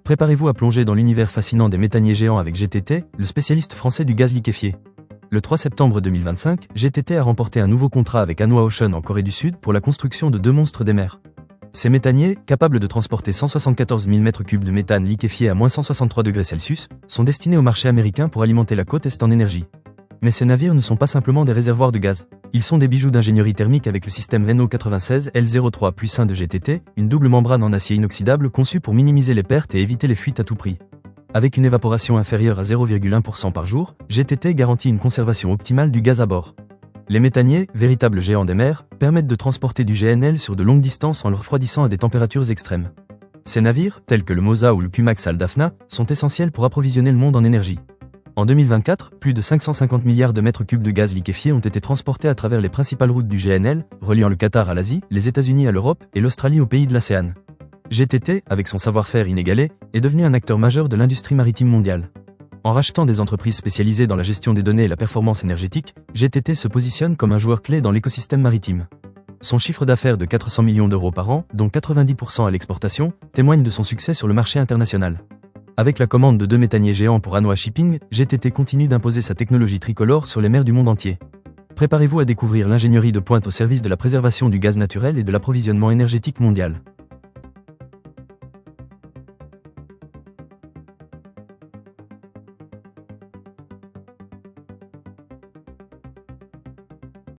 Préparez-vous à plonger dans l'univers fascinant des méthaniers géants avec GTT, le spécialiste français du gaz liquéfié. Le 3 septembre 2025, GTT a remporté un nouveau contrat avec Hanwha Ocean en Corée du Sud pour la construction de 2 monstres des mers. Ces méthaniers, capables de transporter 174 000 m3 de méthane liquéfié à moins 163 degrés Celsius, sont destinés au marché américain pour alimenter la côte est en énergie. Mais ces navires ne sont pas simplement des réservoirs de gaz. Ils sont des bijoux d'ingénierie thermique avec le système NO96L03+1 de GTT, une double membrane en acier inoxydable conçue pour minimiser les pertes et éviter les fuites à tout prix. Avec une évaporation inférieure à 0,1% par jour, GTT garantit une conservation optimale du gaz à bord. Les méthaniers, véritables géants des mers, permettent de transporter du GNL sur de longues distances en le refroidissant à des températures extrêmes. Ces navires, tels que le Mosa ou le Kumax Al Daphna, sont essentiels pour approvisionner le monde en énergie. En 2024, plus de 550 milliards de mètres cubes de gaz liquéfié ont été transportés à travers les principales routes du GNL, reliant le Qatar à l'Asie, les États-Unis à l'Europe et l'Australie aux pays de l'ASEAN. GTT, avec son savoir-faire inégalé, est devenu un acteur majeur de l'industrie maritime mondiale. En rachetant des entreprises spécialisées dans la gestion des données et la performance énergétique, GTT se positionne comme un joueur clé dans l'écosystème maritime. Son chiffre d'affaires de 400 millions d'euros par an, dont 90% à l'exportation, témoigne de son succès sur le marché international. Avec la commande de 2 méthaniers géants pour Hanwha Shipping, GTT continue d'imposer sa technologie tricolore sur les mers du monde entier. Préparez-vous à découvrir l'ingénierie de pointe au service de la préservation du gaz naturel et de l'approvisionnement énergétique mondial.